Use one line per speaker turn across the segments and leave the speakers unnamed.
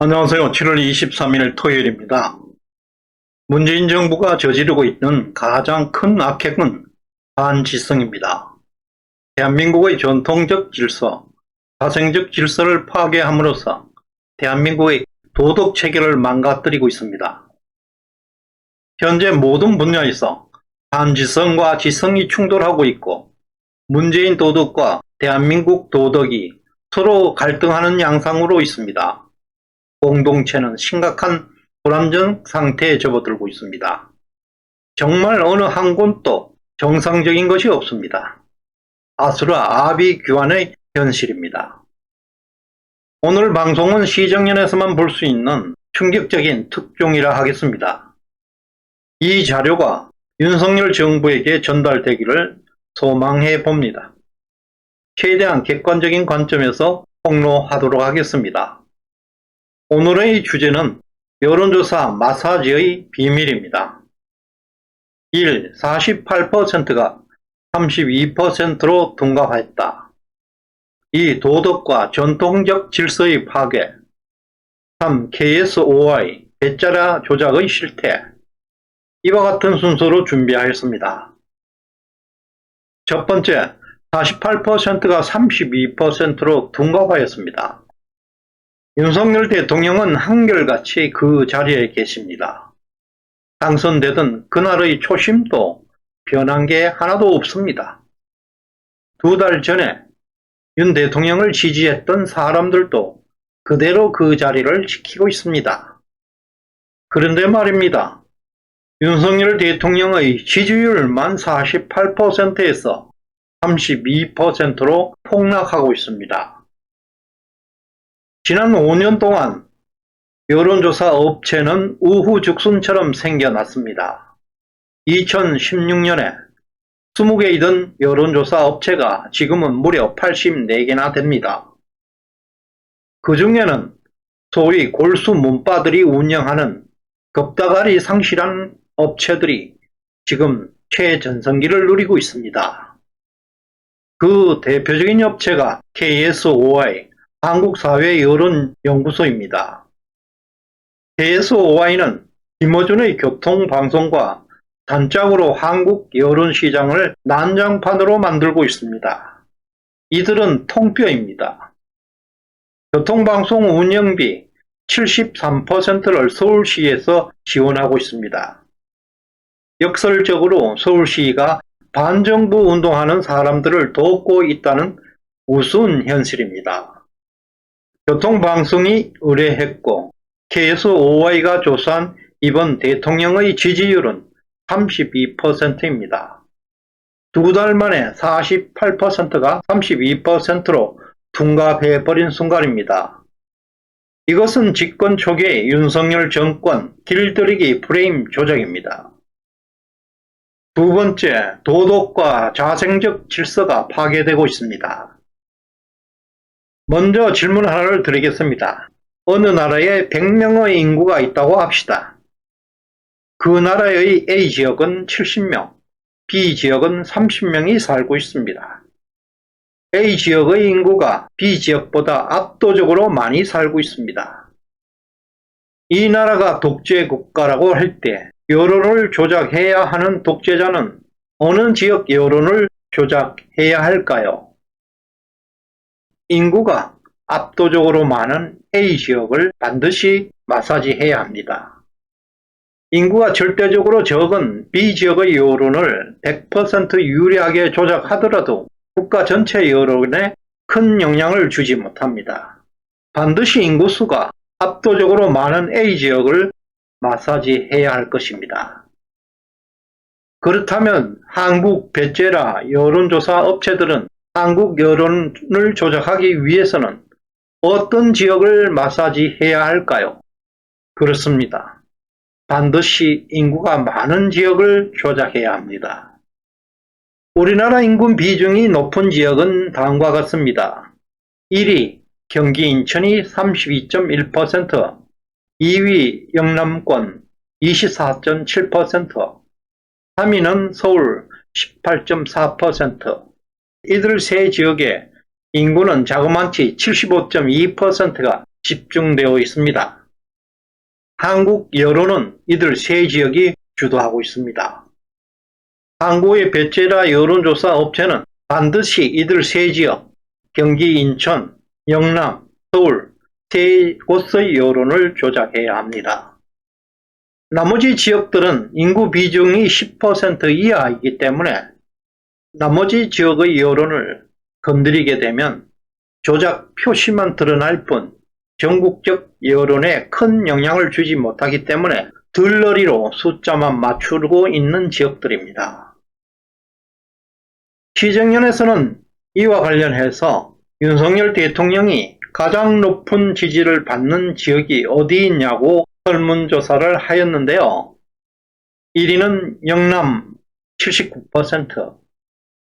안녕하세요. 7월 23일 토요일입니다. 문재인 정부가 저지르고 있는 가장 큰 악행은 반지성입니다. 대한민국의 전통적 질서, 자생적 질서를 파괴함으로써 대한민국의 도덕 체계를 망가뜨리고 있습니다. 현재 모든 분야에서 반지성과 지성이 충돌하고 있고 문재인 도덕과 대한민국 도덕이 서로 갈등하는 양상으로 있습니다. 공동체는 심각한 불안정 상태에 접어들고 있습니다. 정말 어느 한 곳도 정상적인 것이 없습니다. 아수라 아비규환의 현실입니다. 오늘 방송은 시정연에서만 볼 수 있는 충격적인 특종이라 하겠습니다. 이 자료가 윤석열 정부에게 전달되기를 소망해 봅니다. 최대한 객관적인 관점에서 폭로하도록 하겠습니다. 오늘의 주제는 여론조사 마사지의 비밀입니다. 1. 48%가 32%로 둔갑했다. 2. 도덕과 전통적 질서의 파괴. 3. KSOI 배짜라 조작의 실태. 이와 같은 순서로 준비하였습니다. 첫 번째, 48%가 32%로 둔갑하였습니다. 윤석열 대통령은 한결같이 그 자리에 계십니다. 당선되던 그날의 초심도 변한 게 하나도 없습니다. 2달 전에 윤 대통령을 지지했던 사람들도 그대로 그 자리를 지키고 있습니다. 그런데 말입니다. 윤석열 대통령의 지지율만 48%에서 32%로 폭락하고 있습니다. 지난 5년 동안 여론조사 업체는 우후죽순처럼 생겨났습니다. 2016년에 20개이던 여론조사 업체가 지금은 무려 84개나 됩니다. 그 중에는 소위 골수 문바들이 운영하는 겁다가리 상실한 업체들이 지금 최전성기를 누리고 있습니다. 그 대표적인 업체가 KSOI 한국사회여론연구소입니다. KSOI는 김어준의 교통방송과 단짝으로 한국 여론시장을 난장판으로 만들고 있습니다. 이들은 통뼈입니다. 교통방송 운영비 73%를 서울시에서 지원하고 있습니다. 역설적으로 서울시가 반정부 운동하는 사람들을 돕고 있다는 우스운 현실입니다. 교통방송이 의뢰했고 KSOI가 조사한 이번 대통령의 지지율은 32%입니다. 2달 만에 48%가 32%로 둔갑해버린 순간입니다. 이것은 집권 초기의 윤석열 정권 길들이기 프레임 조작입니다. 두 번째, 도덕과 자생적 질서가 파괴되고 있습니다. 먼저 질문 하나를 드리겠습니다. 어느 나라에 100명의 인구가 있다고 합시다. 그 나라의 A지역은 70명, B지역은 30명이 살고 있습니다. A지역의 인구가 B지역보다 압도적으로 많이 살고 있습니다. 이 나라가 독재 국가라고 할 때 여론을 조작해야 하는 독재자는 어느 지역 여론을 조작해야 할까요? 인구가 압도적으로 많은 A지역을 반드시 마사지해야 합니다. 인구가 절대적으로 적은 B지역의 여론을 100% 유리하게 조작하더라도 국가 전체 여론에 큰 영향을 주지 못합니다. 반드시 인구수가 압도적으로 많은 A지역을 마사지해야 할 것입니다. 그렇다면 한국 배째라 여론조사 업체들은 한국 여론을 조작하기 위해서는 어떤 지역을 마사지해야 할까요? 그렇습니다. 반드시 인구가 많은 지역을 조작해야 합니다. 우리나라 인구 비중이 높은 지역은 다음과 같습니다. 1위 경기 인천이 32.1%, 2위 영남권 24.7%, 3위는 서울 18.4%, 이들 세 지역의 인구는 자그마치 75.2%가 집중되어 있습니다. 한국 여론은 이들 세 지역이 주도하고 있습니다. 한국의 베체라 여론조사 업체는 반드시 이들 세 지역, 경기, 인천, 영남, 서울 세 곳의 여론을 조작해야 합니다. 나머지 지역들은 인구 비중이 10% 이하이기 때문에 나머지 지역의 여론을 건드리게 되면 조작 표시만 드러날 뿐 전국적 여론에 큰 영향을 주지 못하기 때문에 들러리로 숫자만 맞추고 있는 지역들입니다. 시정연에서는 이와 관련해서 윤석열 대통령이 가장 높은 지지를 받는 지역이 어디 있냐고 설문조사를 하였는데요. 1위는 영남 79%,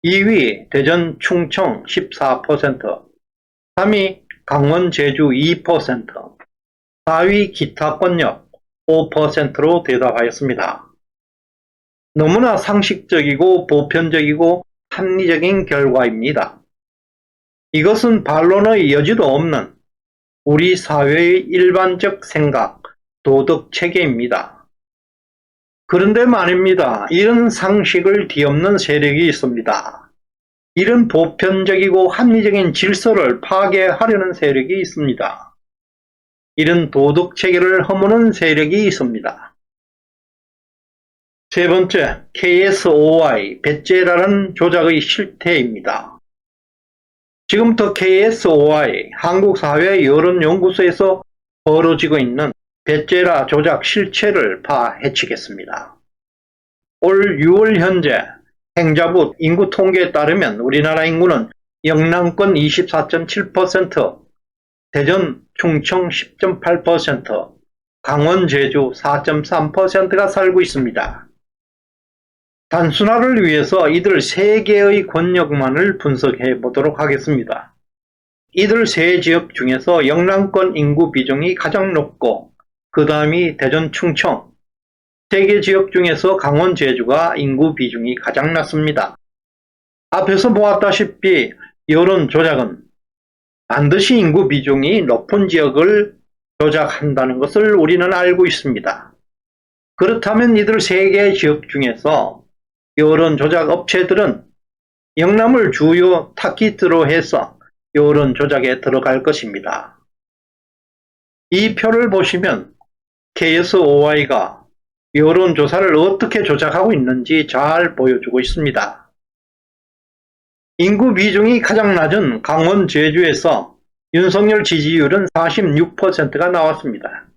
2위 대전 충청 14%, 3위 강원 제주 2%, 4위 기타 권역 5%로 대답하였습니다. 너무나 상식적이고 보편적이고 합리적인 결과입니다. 이것은 반론의 여지도 없는 우리 사회의 일반적 생각, 도덕 체계입니다. 그런데 말입니다. 이런 상식을 뒤엎는 세력이 있습니다. 이런 보편적이고 합리적인 질서를 파괴하려는 세력이 있습니다. 이런 도덕 체계를 허무는 세력이 있습니다. 세 번째, KSOI, 배째라는 조작의 실태입니다. 지금부터 KSOI, 한국사회여론연구소에서 벌어지고 있는 배째라 조작 실체를 파헤치겠습니다. 올 6월 현재 행자부 인구 통계에 따르면 우리나라 인구는 영남권 24.7%, 대전, 충청 10.8%, 강원, 제주 4.3%가 살고 있습니다. 단순화를 위해서 이들 세 개의 권역만을 분석해 보도록 하겠습니다. 이들 세 지역 중에서 영남권 인구 비중이 가장 높고 그 다음이 대전, 충청, 세 개 지역 중에서 강원, 제주가 인구 비중이 가장 낮습니다. 앞에서 보았다시피 여론 조작은 반드시 인구 비중이 높은 지역을 조작한다는 것을 우리는 알고 있습니다. 그렇다면 이들 세 개 지역 중에서 여론 조작 업체들은 영남을 주요 타깃으로 해서 여론 조작에 들어갈 것입니다. 이 표를 보시면 KSOI가 여론조사를 어떻게 조작하고 있는지 잘 보여주고 있습니다. 인구 비중이 가장 낮은 강원, 제주에서 윤석열 지지율은 46%가 나왔습니다.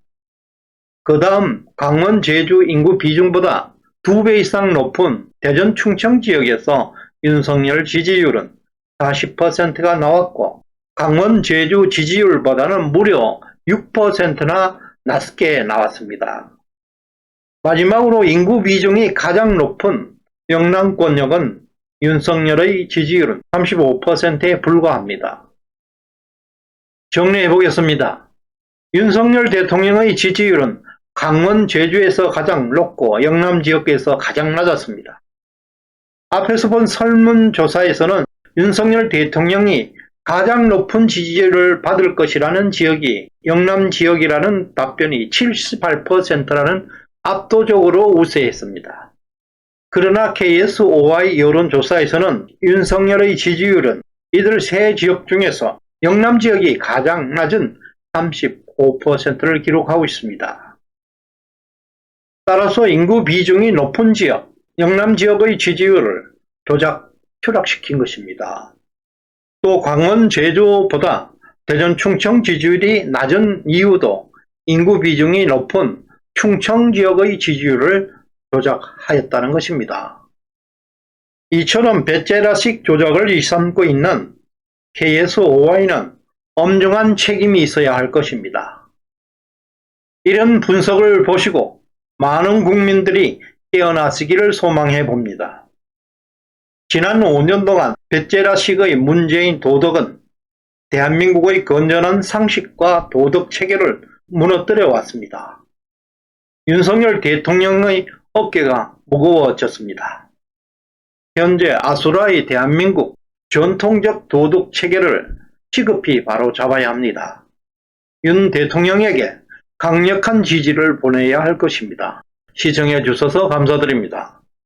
그 다음 강원, 제주 인구 비중보다 2배 이상 높은 대전, 충청 지역에서 윤석열 지지율은 40%가 나왔고 강원, 제주 지지율보다는 무려 6%나 낮게 나왔습니다. 마지막으로 인구 비중이 가장 높은 영남권역은 윤석열의 지지율은 35%에 불과합니다. 정리해 보겠습니다. 윤석열 대통령의 지지율은 강원, 제주에서 가장 높고 영남 지역에서 가장 낮았습니다. 앞에서 본 설문조사에서는 윤석열 대통령이 가장 높은 지지율을 받을 것이라는 지역이 영남 지역이라는 답변이 78%라는 압도적으로 우세했습니다. 그러나 KSOI 여론조사에서는 윤석열의 지지율은 이들 세 지역 중에서 영남 지역이 가장 낮은 35%를 기록하고 있습니다. 따라서 인구 비중이 높은 지역, 영남 지역의 지지율을 조작 추락시킨 것입니다. 또 강원, 제주보다 대전, 충청 지지율이 낮은 이유도 인구 비중이 높은 충청 지역의 지지율을 조작하였다는 것입니다. 이처럼 배째라식 조작을 일삼고 있는 KSOI는 엄중한 책임이 있어야 할 것입니다. 이런 분석을 보시고 많은 국민들이 깨어나시기를 소망해 봅니다. 지난 5년 동안 배째라식의 문재인 도덕은 대한민국의 건전한 상식과 도덕 체계를 무너뜨려 왔습니다. 윤석열 대통령의 어깨가 무거워졌습니다. 현재 아수라의 대한민국 전통적 도덕 체계를 시급히 바로 잡아야 합니다. 윤 대통령에게 강력한 지지를 보내야 할 것입니다. 시청해 주셔서 감사드립니다.